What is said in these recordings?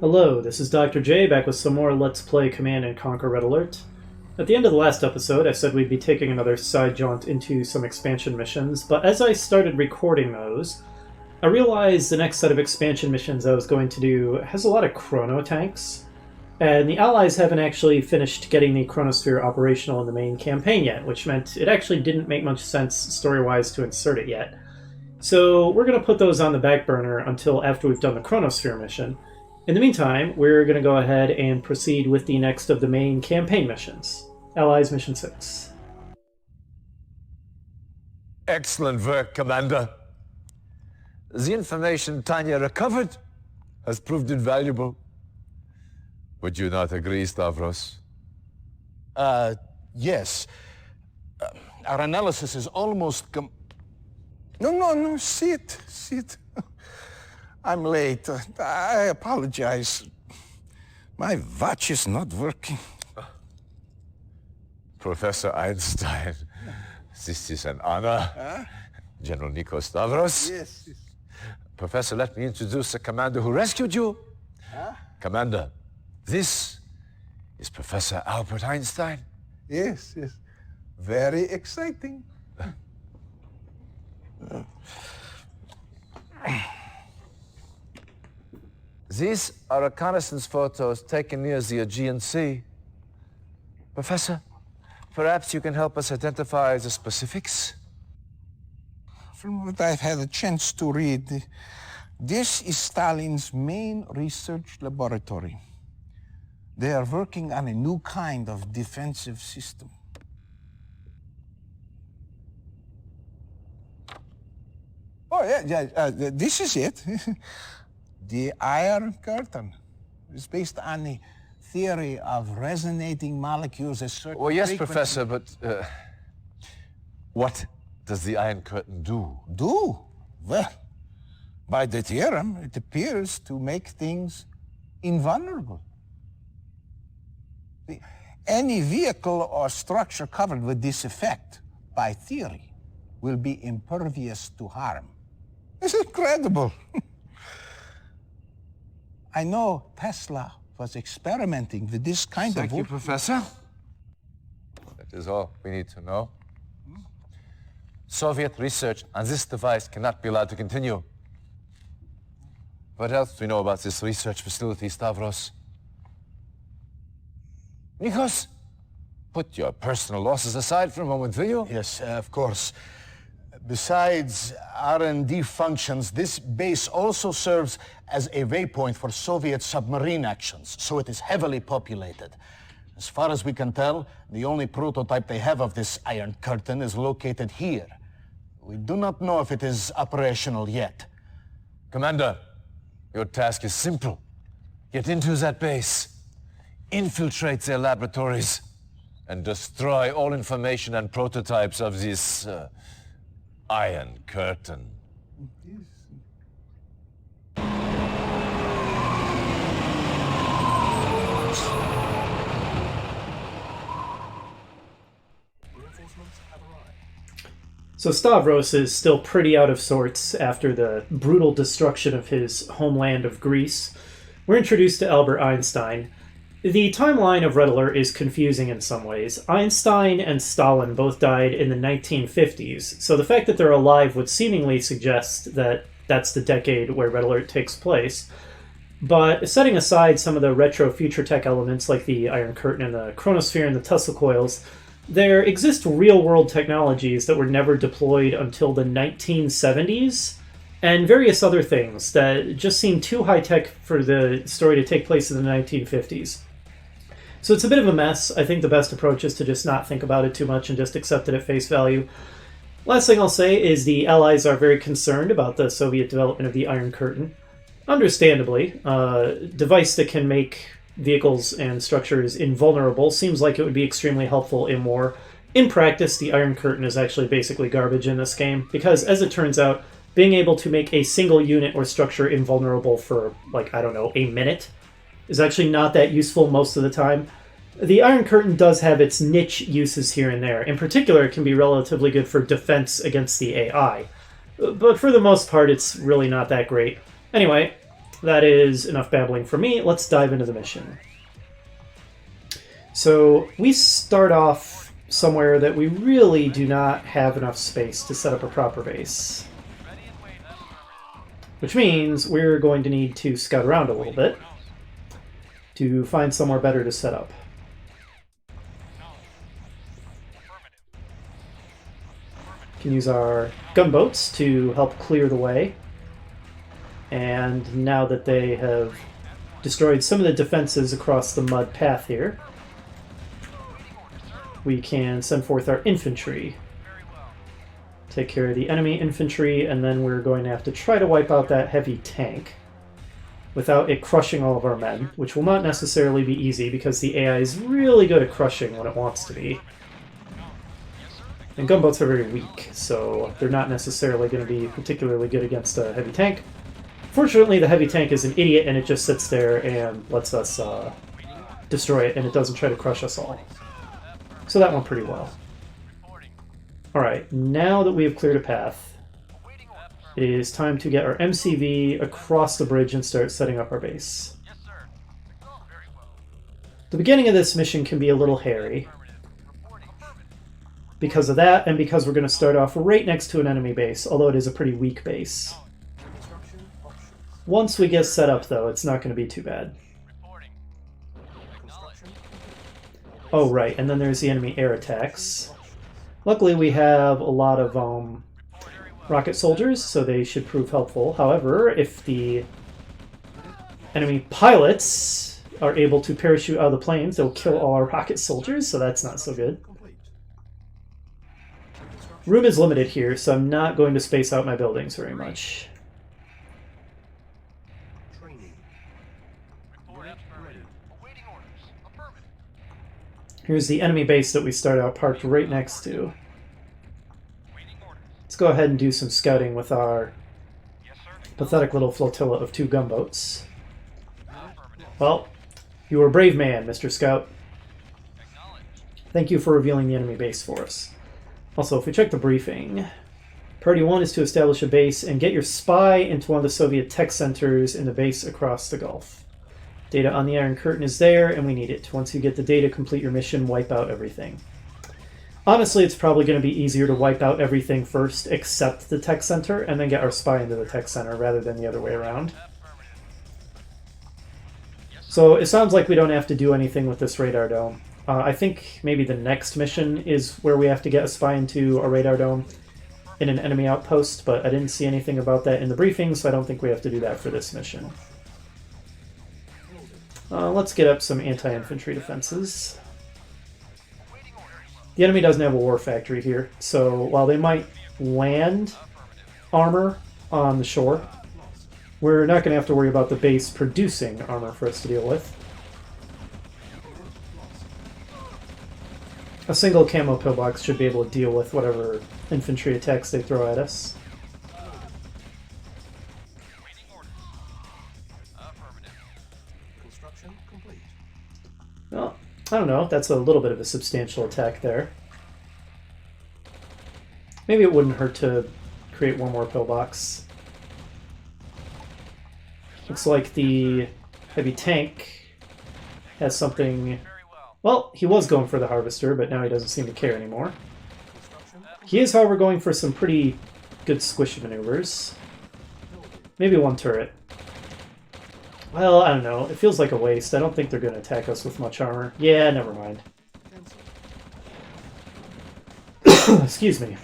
Hello, this is Dr. J back with some more Let's Play Command and Conquer Red Alert. At the end of the last episode, I said we'd be taking another side jaunt into some expansion missions, but as I started recording those, I realized the next set of expansion missions I was going to do has a lot of chrono tanks, and the Allies haven't actually finished getting the chronosphere operational in the main campaign yet, which meant it actually didn't make much sense story-wise to insert it yet. So we're going to put those on the back burner until after we've done the chronosphere mission. In the meantime, we're going to go ahead and proceed with the next of the main campaign missions. Allies Mission 6. Excellent work, Commander. The information Tanya recovered has proved invaluable. Would you not agree, Stavros? Yes. Our analysis is almost No, sit. I'm late. I apologize. My watch is not working. Professor Einstein, this is an honor. General Nico Stavros. Yes. Professor, let me introduce the commander who rescued you. Commander, this is Professor Albert Einstein. Yes. Very exciting. These are reconnaissance photos taken near the Aegean Sea. Professor, perhaps you can help us identify the specifics? From what I've had a chance to read, this is Stalin's main research laboratory. They are working on a new kind of defensive system. Oh, yeah, this is it. The Iron Curtain is based on the theory of resonating molecules at certain Well, yes, frequencies. Professor, but what does the Iron Curtain do? Do? Well, by the theorem, it appears to make things invulnerable. Any vehicle or structure covered with this effect, by theory, will be impervious to harm. It's incredible. I know Tesla was experimenting with this kind Thank of... you, Professor. That is all we need to know. Soviet research on this device cannot be allowed to continue. What else do we know about this research facility, Stavros? Nikos, put your personal losses aside for a moment, will you? Yes, of course. Besides R&D functions, this base also serves as a waypoint for Soviet submarine actions, so it is heavily populated. As far as we can tell, the only prototype they have of this Iron Curtain is located here. We do not know if it is operational yet. Commander, your task is simple. Get into that base, infiltrate their laboratories, and destroy all information and prototypes of this Iron Curtain. So Stavros is still pretty out of sorts after the brutal destruction of his homeland of Greece. We're introduced to Albert Einstein. The timeline of Red Alert is confusing in some ways. Einstein and Stalin both died in the 1950s, so the fact that they're alive would seemingly suggest that that's the decade where Red Alert takes place. But setting aside some of the retro future tech elements like the Iron Curtain and the chronosphere and the Tesla coils, there exist real-world technologies that were never deployed until the 1970s, and various other things that just seem too high-tech for the story to take place in the 1950s. So it's a bit of a mess. I think the best approach is to just not think about it too much and just accept it at face value. Last thing I'll say is the Allies are very concerned about the Soviet development of the Iron Curtain. Understandably, a device that can make vehicles and structures invulnerable seems like it would be extremely helpful in war. In practice, the Iron Curtain is actually basically garbage in this game, because as it turns out, being able to make a single unit or structure invulnerable for, a minute is actually not that useful most of the time. The Iron Curtain does have its niche uses here and there. In particular, it can be relatively good for defense against the AI. But for the most part, it's really not that great. Anyway, That is enough babbling for me. Let's dive into the mission. So we start off somewhere that we really do not have enough space to set up a proper base. Which means we're going to need to scout around a little bit to find somewhere better to set up. Can use our gunboats to help clear the way. And now that they have destroyed some of the defenses across the mud path here, we can send forth our infantry. Take care of the enemy infantry, and then we're going to have to try to wipe out that heavy tank without it crushing all of our men, which will not necessarily be easy because the AI is really good at crushing when it wants to be. And gunboats are very weak, so they're not necessarily going to be particularly good against a heavy tank. Fortunately, the heavy tank is an idiot, and it just sits there and lets us destroy it, and it doesn't try to crush us all. So that went pretty well. Alright, now that we have cleared a path, it is time to get our MCV across the bridge and start setting up our base. The beginning of this mission can be a little hairy because of that, and because we're going to start off right next to an enemy base, although it is a pretty weak base. Once we get set up, though, it's not going to be too bad. Oh, right, and then there's the enemy air attacks. Luckily, we have a lot of rocket soldiers, so they should prove helpful. However, if the enemy pilots are able to parachute out of the planes, they'll kill all our rocket soldiers, so that's not so good. Room is limited here, so I'm not going to space out my buildings very much. Here's the enemy base that we start out parked right next to. Let's go ahead and do some scouting with our pathetic little flotilla of 2 gunboats. Well, you were a brave man, Mr. Scout. Thank you for revealing the enemy base for us. Also, if we check the briefing, Priority 1 is to establish a base and get your spy into one of the Soviet tech centers in the base across the Gulf. Data on the Iron Curtain is there, and we need it. Once you get the data, complete your mission, wipe out everything. Honestly, it's probably going to be easier to wipe out everything first, except the tech center, and then get our spy into the tech center, rather than the other way around. So it sounds like we don't have to do anything with this radar dome. I think maybe the next mission is where we have to get a spy into a radar dome in an enemy outpost, but I didn't see anything about that in the briefing, so I don't think we have to do that for this mission. Let's get up some anti-infantry defenses. The enemy doesn't have a war factory here, so while they might land armor on the shore, we're not going to have to worry about the base producing armor for us to deal with. A single camo pillbox should be able to deal with whatever infantry attacks they throw at us. Well, I don't know, that's a little bit of a substantial attack there. Maybe it wouldn't hurt to create one more pillbox. Looks like the heavy tank has something... Well, he was going for the harvester, but now he doesn't seem to care anymore. He is, however, going for some pretty good squishy maneuvers. Maybe one turret. Well, I don't know. It feels like a waste. I don't think they're going to attack us with much armor. Yeah, never mind. Excuse me.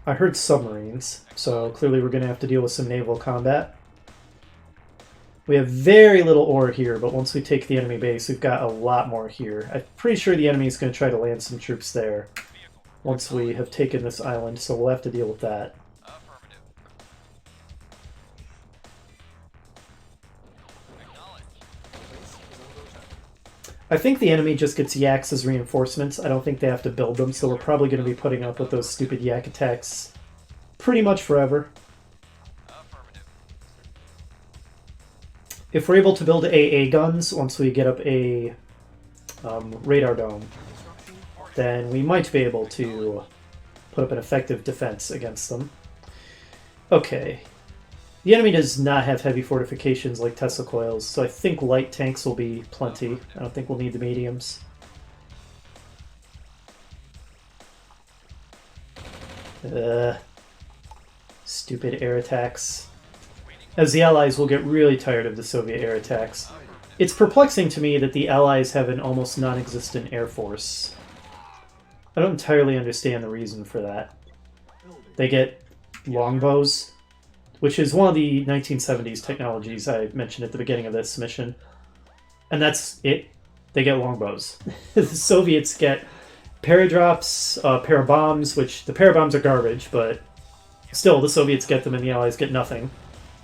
I heard submarines, so clearly we're going to have to deal with some naval combat. We have very little ore here, but once we take the enemy base, we've got a lot more here. I'm pretty sure the enemy is going to try to land some troops there once we have taken this island, so we'll have to deal with that. I think the enemy just gets yaks as reinforcements. I don't think they have to build them, so we're probably going to be putting up with those stupid yak attacks pretty much forever. If we're able to build AA guns once we get up a radar dome, then we might be able to put up an effective defense against them. Okay. The enemy does not have heavy fortifications like Tesla coils, so I think light tanks will be plenty. I don't think we'll need the mediums. Stupid air attacks. As the Allies will get really tired of the Soviet air attacks. It's perplexing to me that the Allies have an almost non-existent air force. I don't entirely understand the reason for that. They get longbows, which is one of the 1970s technologies I mentioned at the beginning of this mission. And that's it. They get longbows. The Soviets get paradrops, parabombs, which the parabombs are garbage, but still the Soviets get them and the Allies get nothing.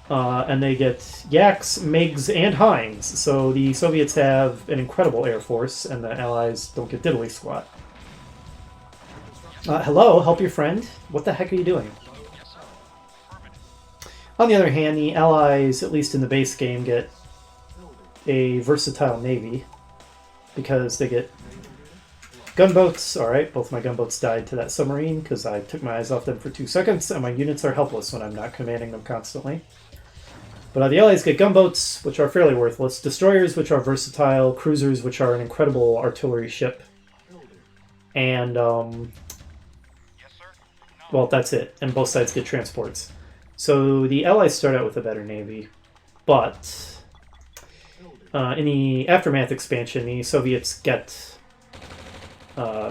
And they get Yaks, MiGs, and Hinds. So the Soviets have an incredible air force, and the Allies don't get diddly squat. Hello, help your friend. What the heck are you doing? On the other hand, the Allies, at least in the base game, get a versatile navy because they get gunboats. Alright, both my gunboats died to that submarine because I took my eyes off them for 2 seconds, and my units are helpless when I'm not commanding them constantly. But the Allies get gunboats, which are fairly worthless, destroyers, which are versatile, cruisers, which are an incredible artillery ship, and, well, that's it. And both sides get transports. So the Allies start out with a better navy, but in the Aftermath expansion, the Soviets get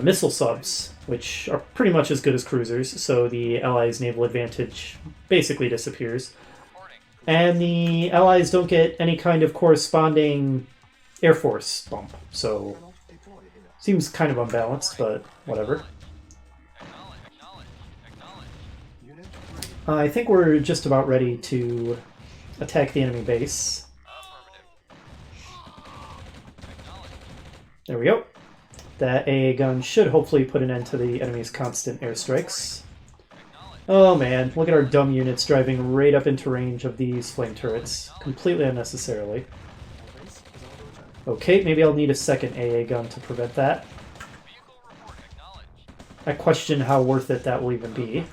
missile subs, which are pretty much as good as cruisers, so the Allies' naval advantage basically disappears. And the Allies don't get any kind of corresponding Air Force bump, so seems kind of unbalanced, but whatever. I think we're just about ready to attack the enemy base. There we go. That AA gun should hopefully put an end to the enemy's constant airstrikes. Oh man, look at our dumb units driving right up into range of these flame turrets, completely unnecessarily. Okay, maybe I'll need a second AA gun to prevent that. I question how worth it that will even be.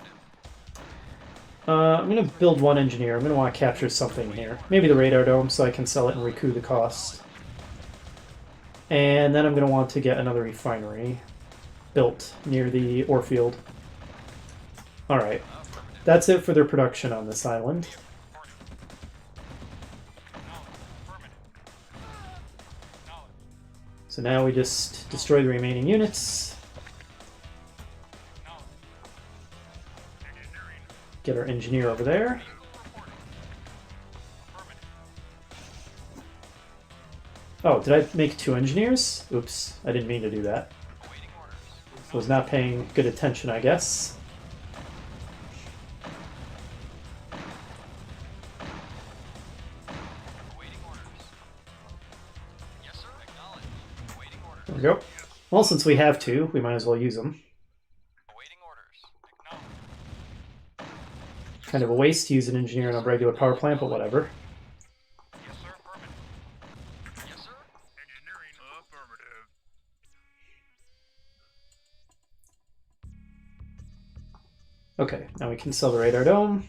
I'm going to build one engineer. I'm going to want to capture something here. Maybe the radar dome so I can sell it and recoup the cost. And then I'm going to want to get another refinery built near the ore field. Alright, that's it for their production on this island. So now we just destroy the remaining units. Get our engineer over there. Oh, did I make 2 engineers? Oops, I didn't mean to do that. Was not paying good attention, I guess. There we go. Well, since we have 2, we might as well use them. Kind of a waste to use an engineer in a regular power plant, but whatever. Okay, now we can sell the radar dome.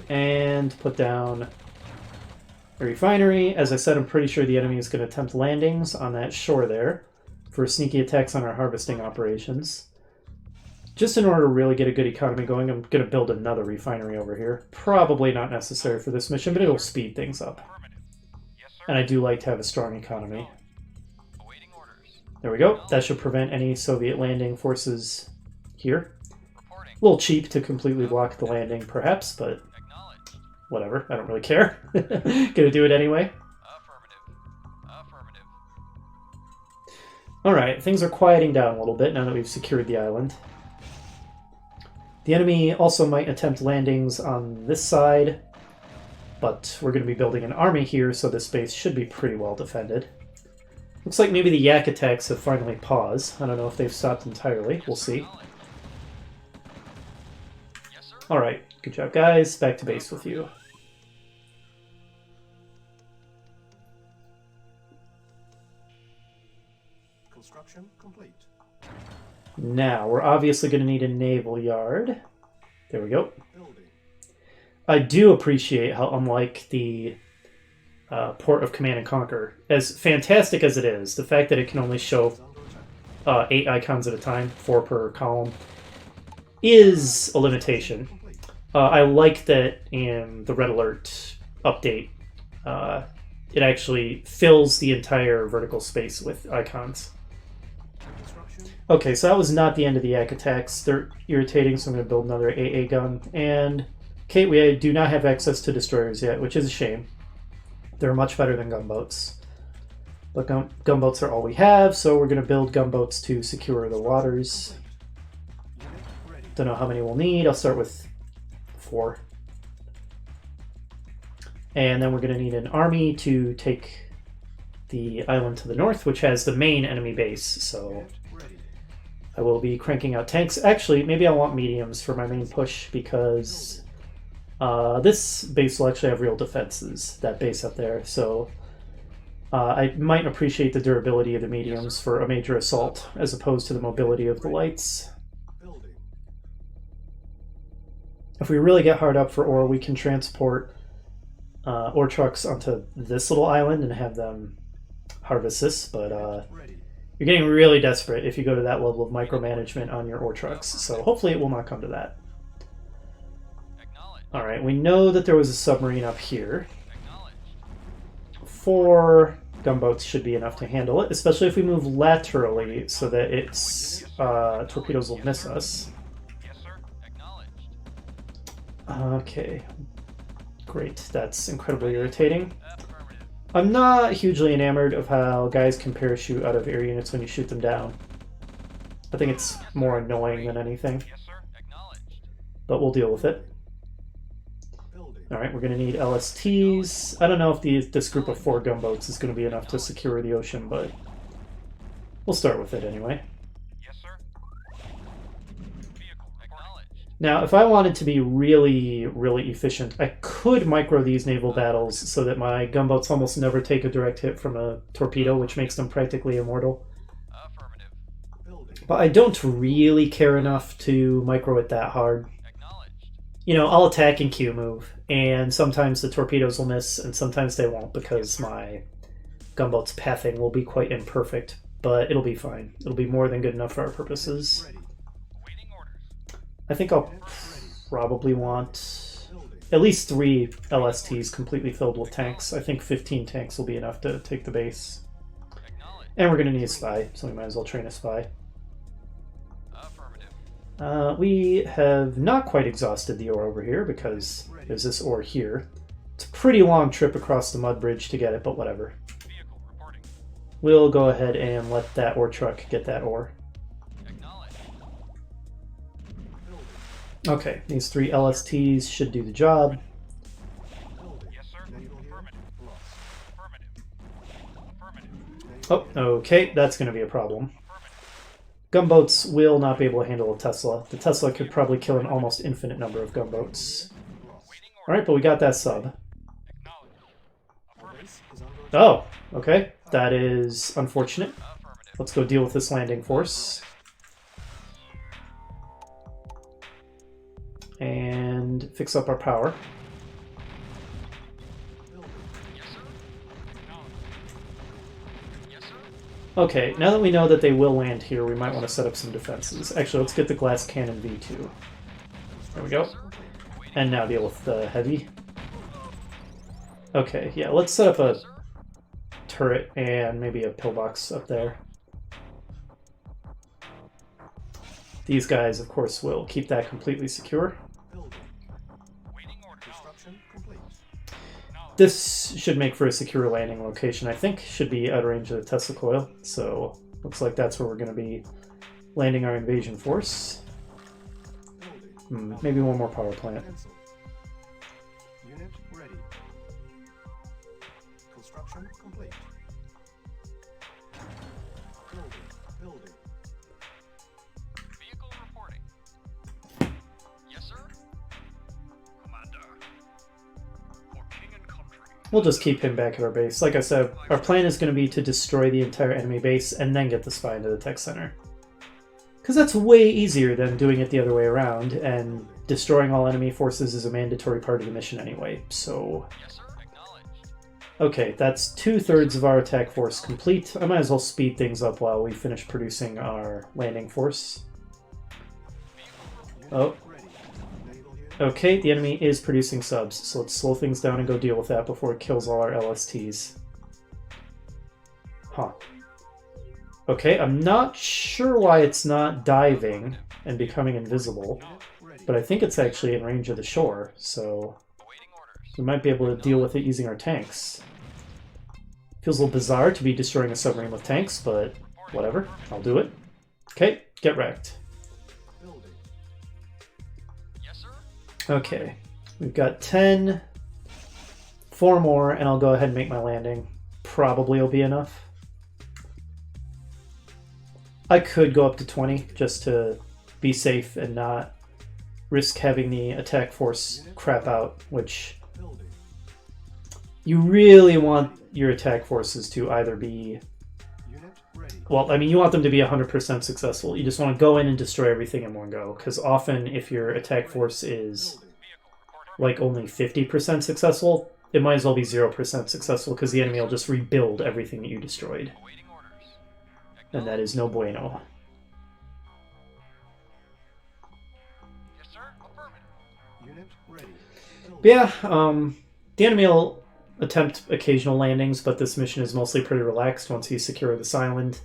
And put down a refinery. As I said, I'm pretty sure the enemy is going to attempt landings on that shore there for sneaky attacks on our harvesting operations. Just in order to really get a good economy going, I'm going to build another refinery over here. Probably not necessary for this mission, but it'll speed things up. And I do like to have a strong economy. There we go. That should prevent any Soviet landing forces here. A little cheap to completely block the landing, perhaps, but whatever. I don't really care. Gonna do it anyway. Alright, things are quieting down a little bit now that we've secured the island. The enemy also might attempt landings on this side, but we're going to be building an army here, so this base should be pretty well defended. Looks like maybe the Yak attacks have finally paused. I don't know if they've stopped entirely. We'll see. Alright, good job guys. Back to base with you. Construction complete. Now, we're obviously going to need a naval yard. There we go. I do appreciate how, unlike the port of Command and Conquer, as fantastic as it is, the fact that it can only show 8 icons at a time, 4 per column, is a limitation. I like that in the Red Alert update, it actually fills the entire vertical space with icons. Okay, so that was not the end of the Yak attacks. They're irritating, so I'm going to build another AA gun. And, okay, we do not have access to destroyers yet, which is a shame. They're much better than gunboats. But gunboats are all we have, so we're going to build gunboats to secure the waters. Don't know how many we'll need. I'll start with 4. And then we're going to need an army to take the island to the north, which has the main enemy base, so I will be cranking out tanks. Actually, maybe I want mediums for my main push, because this base will actually have real defenses, that base up there, so I might appreciate the durability of the mediums for a major assault, as opposed to the mobility of the lights. If we really get hard up for ore, we can transport ore trucks onto this little island and have them harvest this, but you're getting really desperate if you go to that level of micromanagement on your ore trucks, so hopefully it will not come to that. Alright, we know that there was a submarine up here. 4 gunboats should be enough to handle it, especially if we move laterally so that its torpedoes will miss us. Okay, great, that's incredibly irritating. I'm not hugely enamored of how guys can parachute out of air units when you shoot them down. I think it's more annoying than anything. But we'll deal with it. Alright, we're going to need LSTs. I don't know if this group of 4 gunboats is going to be enough to secure the ocean, but we'll start with it anyway. Now, if I wanted to be really, really efficient, I could micro these naval battles so that my gunboats almost never take a direct hit from a torpedo, which makes them practically immortal. But I don't really care enough to micro it that hard. You know, I'll attack in Q move, and sometimes the torpedoes will miss, and sometimes they won't, because my gunboat's pathing will be quite imperfect, but it'll be fine. It'll be more than good enough for our purposes. I think I'll probably want at least 3 LSTs completely filled with tanks. I think 15 tanks will be enough to take the base. And we're going to need a spy, so we might as well train a spy. We have not quite exhausted the ore over here, because there's this ore here. It's a pretty long trip across the mud bridge to get it, but whatever. We'll go ahead and let that ore truck get that ore. Okay, these 3 LSTs should do the job. Oh, okay, that's going to be a problem. Gunboats will not be able to handle a Tesla. The Tesla could probably kill an almost infinite number of gunboats. Alright, but we got that sub. Oh, okay. That is unfortunate. Let's go deal with this landing force. And fix up our power. Okay, now that we know that they will land here, we might want to set up some defenses. Actually, let's get the glass cannon V2. There we go. And now deal with the heavy. Okay, yeah, let's set up a turret and maybe a pillbox up there. These guys, of course, will keep that completely secure. This should make for a secure landing location, I think. Should be out of range of the Tesla coil. So, looks like that's where we're going to be landing our invasion force. Maybe one more power plant. Unit ready. Construction complete. Building. Vehicle reporting. Yes, sir. Commander. For king and country. We'll just keep him back at our base. Like I said, our plan is going to be to destroy the entire enemy base and then get the spy into the tech center. Because that's way easier than doing it the other way around, and destroying all enemy forces is a mandatory part of the mission anyway, so... Yes, sir. Acknowledged. Okay, that's 2/3 of our attack force complete. I might as well speed things up while we finish producing our landing force. Oh. Okay, the enemy is producing subs, so let's slow things down and go deal with that before it kills all our LSTs. Huh. Okay, I'm not sure why it's not diving and becoming invisible, but I think it's actually in range of the shore, so Awaiting orders. we might be able to deal with it using our tanks. Feels a little bizarre to be destroying a submarine with tanks, but whatever, I'll do it. Okay, get wrecked. Building. Yes, sir. Okay, we've got 10, 4 more, and I'll go ahead and make my landing. Probably will be enough. I could go up to 20 just to be safe and not risk having the attack force crap out, which Building. you really want your attack forces to either be, Unit ready. well, I mean, you want them to be 100% successful. You just want to go in and destroy everything in one go, because often if your attack force is Building. like only 50% successful, it might as well be 0% successful because the enemy will just rebuild everything that you destroyed. Awaiting orders. And that is no bueno. Yes, sir. Affirmative. Unit ready. Building. Yeah, the enemy will attempt occasional landings, but this mission is mostly pretty relaxed once you secure this island.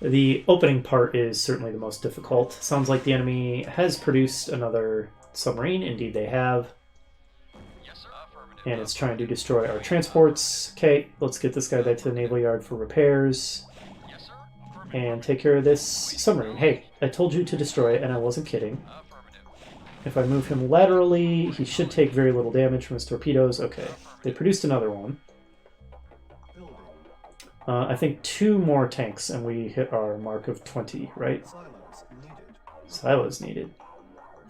The opening part is certainly the most difficult. Sounds like the enemy has produced another submarine. Indeed, they have. Yes, sir. Affirmative. And it's trying to destroy our transports. Okay, let's get this guy back to the naval yard for repairs. Yes, sir. Affirmative. And take care of this submarine. Hey, I told you to destroy it, and I wasn't kidding. Affirmative. If I move him laterally, he should take very little damage from his torpedoes. Okay, they produced another one. Building. I think 2 more tanks, and we hit our mark of 20, right? Silos needed. Silos needed.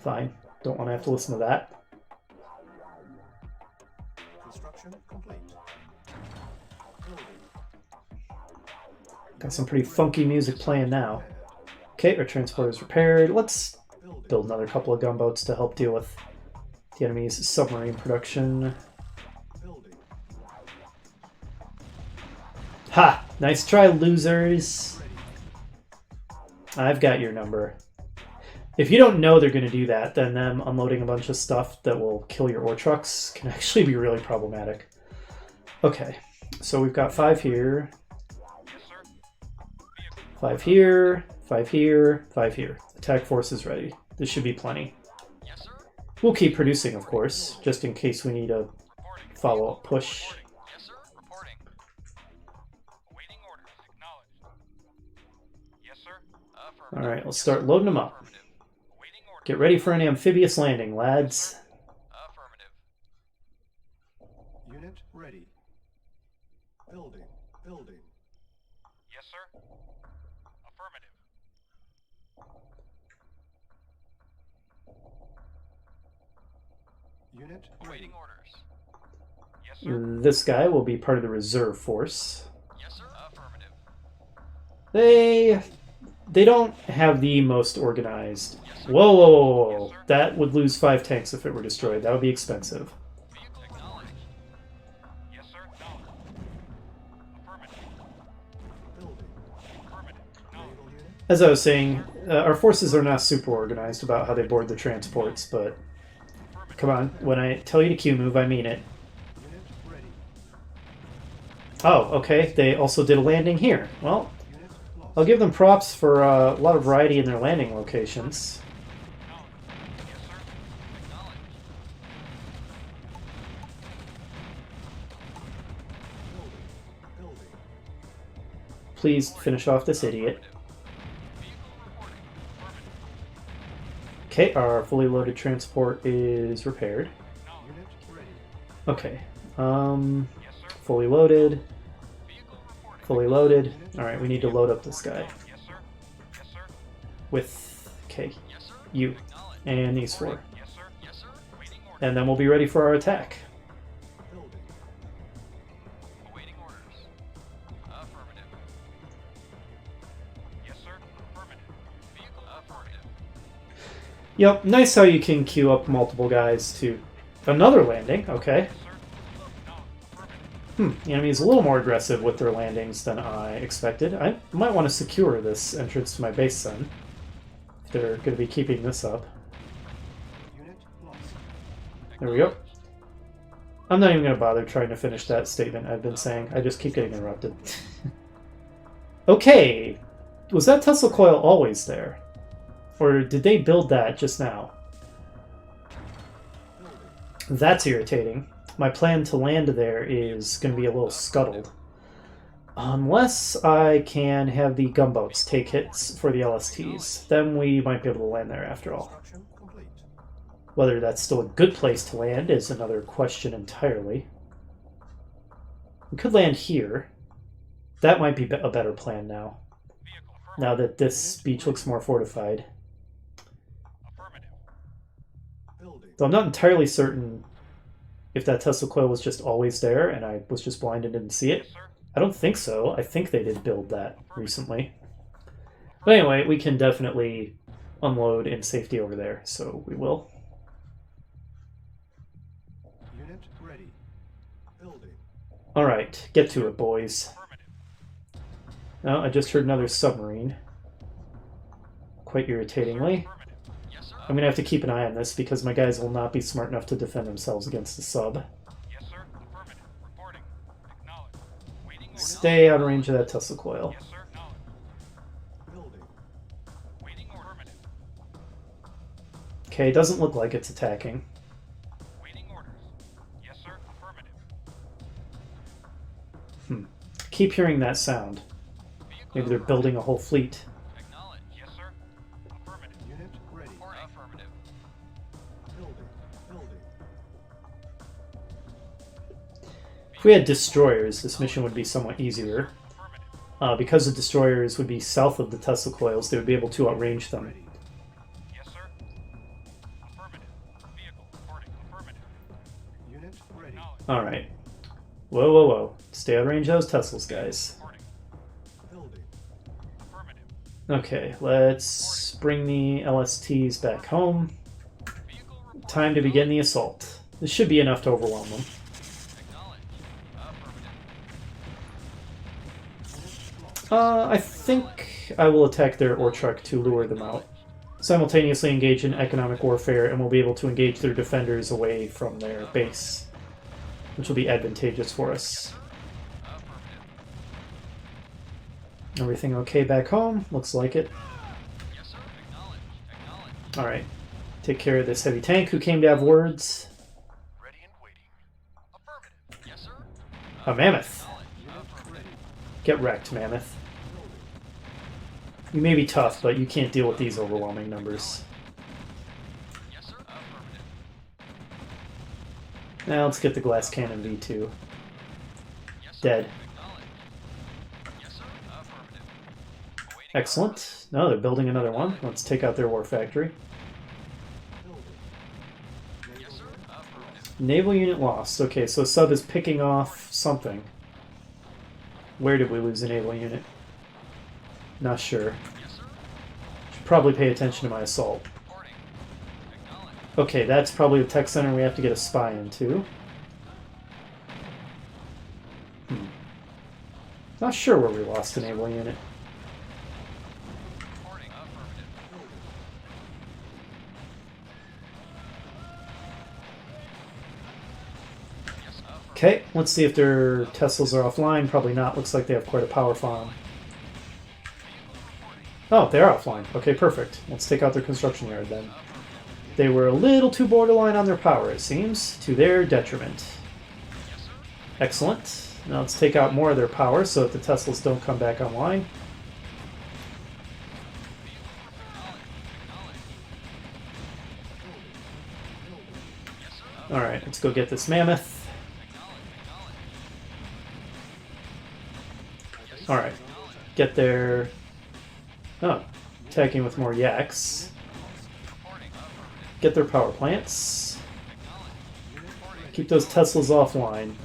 Fine. Don't want to have to listen to that. Construction complete. Building. Got some pretty funky music playing now. Okay, our transport is repaired. Let's Building. build another couple of gunboats to help deal with the enemy's submarine production. Building. Ha! Nice try, losers. I've got your number. If you don't know they're going to do that, then them unloading a bunch of stuff that will kill your ore trucks can actually be really problematic. Okay, so we've got 5 here, Yes, sir. 5 here, 5 here, 5 here. Attack force is ready. This should be plenty. Yes, sir. We'll keep producing, of course, just in case we need a Reporting. follow-up push. Reporting. Yes, sir. Reporting. Awaiting orders. Acknowledged. Yes, sir. Affirmative. Alright, let's start loading them up. Affirmative. Awaiting orders. Get ready for an amphibious landing, lads. Affirmative. Unit ready. Building. Building. Yes, sir. Affirmative. Unit ready. Awaiting orders. Yes, sir. This guy will be part of the reserve force. Yes, sir. Affirmative. They don't have the most organized. Whoa, whoa, whoa, whoa. That would lose 5 tanks if it were destroyed. That would be expensive. Vehicle acknowledged. Yes, sir. Acknowledged. Affirmative. Building. Affirmative. Naval Acknowledged. unit. As I was saying, our forces are not super organized about how they board the transports, but come on, when I tell you to Q move, I mean it. Unit ready. Oh, okay, they also did a landing here. Well, Unit lost. I'll give them props for a lot of variety in their landing locations. Acknowledged. Yes, sir. Acknowledged. Building. Building. Please finish off this idiot. Vehicle reporting. Affirmative. Okay, our fully loaded transport is repaired. Unit ready. Okay, Yes, sir. fully loaded, Vehicle reporting. fully loaded. Alright, we need to load up this guy Yes, sir. Yes, sir. with, okay, Yes, sir. you, Acknowledged. and these 4. Yes, sir. Yes, sir. Awaiting orders. And then we'll be ready for our attack. Building. Awaiting orders. Affirmative. Yes, sir. Affirmative. Vehicle Yep, nice how you can queue up multiple guys to another landing. Okay. The enemy is a little more aggressive with their landings than I expected. I might want to secure this entrance to my base then, if they're going to be keeping this up. Unit lost. There we go. I'm not even going to bother trying to finish that statement I've been saying. I just keep getting interrupted. Okay. Was that Tesla coil always there? Or did they build that just now? That's irritating. My plan to land there is going to be a little scuttled. Unless I can have the gunboats take hits for the LSTs. Then we might be able to land there after all. Construction complete. Whether that's still a good place to land is another question entirely. We could land here. That might be a better plan now. Now that this beach looks more fortified. Building. Though I'm not entirely certain if that Tesla coil was just always there and I was just blind and didn't see it. I don't think so. I think they did build that recently. But anyway, we can definitely unload in safety over there, so we will. Unit ready. Building. Alright, get to it, boys. Oh, I just heard another submarine. Quite irritatingly. I'm going to have to keep an eye on this because my guys will not be smart enough to defend themselves against the sub. Yes, sir. Affirmative. Reporting. Acknowledged. Waiting order. Stay out of range of that Tesla coil. Yes, sir. Acknowledged. Building. Waiting order. Affirmative. Okay, doesn't look like it's attacking. Waiting orders. Yes, sir. Affirmative. Keep hearing that sound. Vehicle Maybe they're building a whole fleet. Acknowledged. Yes, sir. Affirmative. Unit ready. Affirmative. Building. Building. If we had destroyers, this mission would be somewhat easier. Affirmative. Because the destroyers would be south of the Tesla coils, they would be able to outrange them. Ready. Yes, sir. Affirmative. Vehicle reporting. Affirmative. Unit ready. Acknowledged. Alright. Whoa, whoa, whoa. Stay out of range of those Teslas, guys. Reporting. Building. Affirmative. Okay, let's bring the LSTs back home. Vehicle reporting. Time to begin the assault. This should be enough to overwhelm them. Acknowledged. Affirmative. I think I will attack their ore truck to lure them out. Simultaneously engage in economic warfare, and we'll be able to engage their defenders away from their base, which will be advantageous for us. Everything okay back home? Looks like it. Yes, sir. Acknowledged. Acknowledged. Alright. Take care of this heavy tank who came to have words. Ready and waiting. Affirmative. Yes, sir. A mammoth. Acknowledged. Unit ready. Get wrecked, mammoth. You may be tough, but you can't deal with these overwhelming numbers. Yes, sir. Affirmative. Now let's get the glass cannon V2. Yes, sir. Dead. Acknowledged. Yes, sir. Affirmative. Awaiting Excellent. No, they're building another one. Let's take out their war factory. Building. Yes, sir. Affirmative. Naval unit lost. Okay, so sub is picking off something. Where did we lose a naval unit? Not sure. Yes, sir. Should probably pay attention to my assault. Reporting. Acknowledged. Okay, that's probably the tech center we have to get a spy into. Not sure where we lost a naval unit. Reporting. Affirmative. Yes, affirmative. Okay, let's see if their Teslas are offline. Probably not. Looks like they have quite a power farm. Oh, they are offline. Okay, perfect. Let's take out their construction yard then. They were a little too borderline on their power, it seems, to their detriment. Yes, sir. Excellent. Now let's take out more of their power so that the Teslas don't come back online. Alright, let's go get this mammoth. Alright, get their... Oh, attacking with more yaks. Get their power plants. Keep those Teslas offline.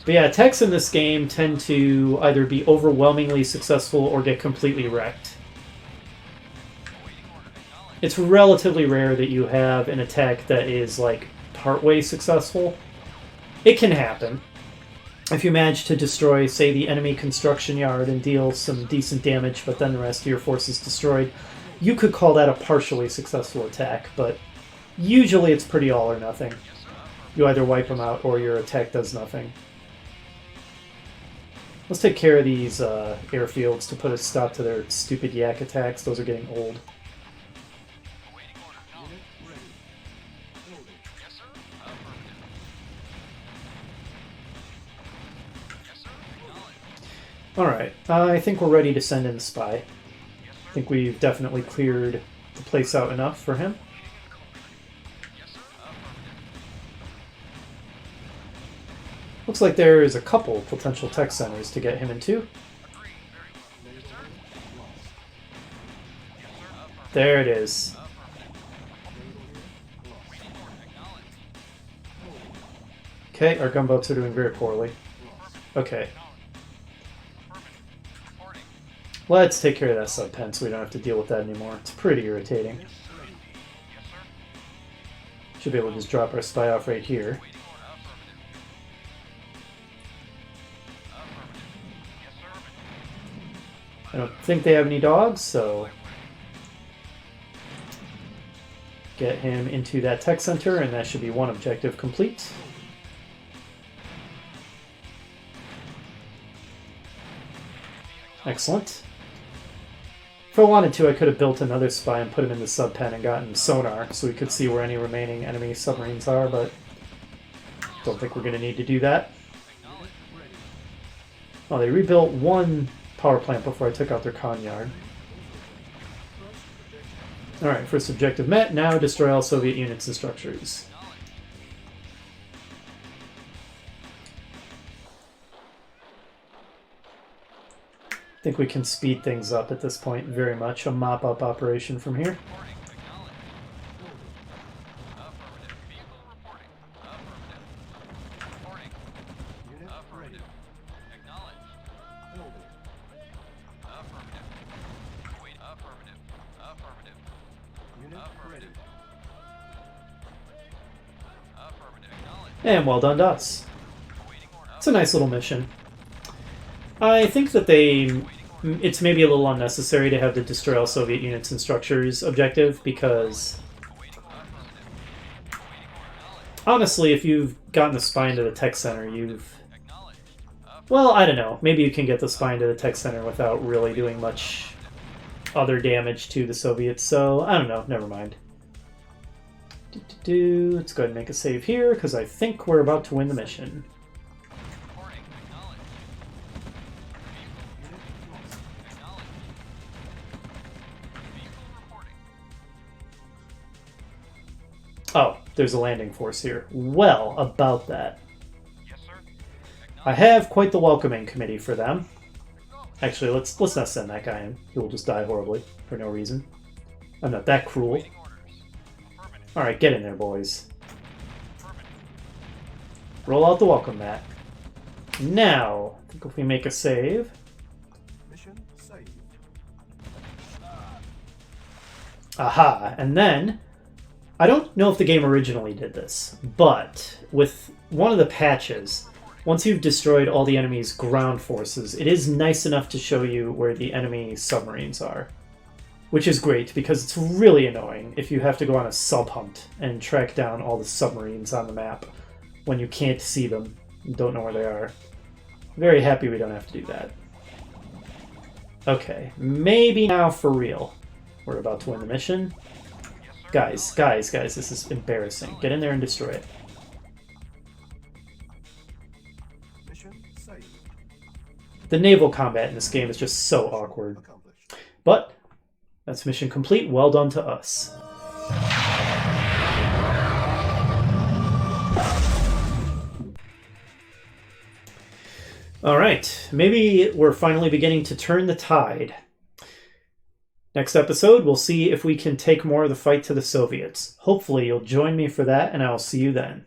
But yeah, techs in this game tend to either be overwhelmingly successful or get completely wrecked. It's relatively rare that you have an attack that is, like, partway successful. It can happen. If you manage to destroy, say, the enemy construction yard and deal some decent damage, but then the rest of your force is destroyed, you could call that a partially successful attack, but usually it's pretty all or nothing. You either wipe them out or your attack does nothing. Let's take care of these airfields to put a stop to their stupid yak attacks. Those are getting old. Awaiting order. Unit ready. Building. Yes, sir. Affirmative. Yes, sir. Acknowledged. Alright, I think we're ready to send in the spy. Yes, I sir. think we've definitely cleared the place out enough for him. Yes, sir. Affirmative. Looks like there is a couple potential tech centers to get him into. Agreed. Very well. Laser lost. Yes, sir. Affirmative. There it is. Affirmative. Lost. Waiting order. Acknowledged. Okay, our gunboats are doing very poorly. Okay, Affirmative. Reporting. let's take care of that sub-pen so we don't have to deal with that anymore. It's pretty irritating. Yes, sir. Should be able to just drop our spy off right here. Waiting order. Affirmative. Affirmative. Yes, sir. I don't think they have any dogs, so get him into that tech center, and that should be one objective complete. Excellent. If I wanted to, I could have built another spy and put him in the sub-pen and gotten sonar so we could see where any remaining enemy submarines are, but don't think we're going to need to do that. Oh, they rebuilt one power plant before I took out their con yard. Alright, first objective met. Now destroy all Soviet units and structures. I think we can speed things up at this point very much. A mop-up operation from here. Reporting. Acknowledged. Affirmative. Vehicle reporting. Affirmative. Reporting. Unit ready. Affirmative. Acknowledged. Building. Affirmative. Wait. Affirmative. Affirmative. Unit ready. Affirmative. Affirmative. Acknowledged. And well done to us. Waiting order. It's a nice little mission. I think that it's maybe a little unnecessary to have the destroy all Soviet units and structures objective, because honestly, if you've gotten the spy into the tech center, you've... Acknowledged. Well, I don't know. Maybe you can get the spy into the tech center without really doing much other damage to the Soviets, so I don't know. Never mind. Let's go ahead and make a save here, because I think we're about to win the mission. Reporting. Acknowledged. Unit lost. Acknowledged. Vehicle reporting. Oh, there's a landing force here. Well, about that. Yes, sir. I have quite the welcoming committee for them. Actually, let's not send that guy in. He will just die horribly for no reason. I'm not that cruel. Waiting orders. Affirmative. Alright, get in there, boys. Affirmative. Roll out the welcome mat. Now, I think if we make a save... Mission saved. Aha! And then, I don't know if the game originally did this, but with one of the patches, once you've destroyed all the enemy's ground forces, it is nice enough to show you where the enemy submarines are. Which is great, because it's really annoying if you have to go on a sub-hunt and track down all the submarines on the map when you can't see them and don't know where they are. Very happy we don't have to do that. Okay, maybe now for real. We're about to win the mission. Guys, this is embarrassing. Get in there and destroy it. Mission saved. The naval combat in this game is just so awkward. Accomplished. But that's mission complete. Well done to us. All right, maybe we're finally beginning to turn the tide. Next episode, we'll see if we can take more of the fight to the Soviets. Hopefully, you'll join me for that, and I'll see you then.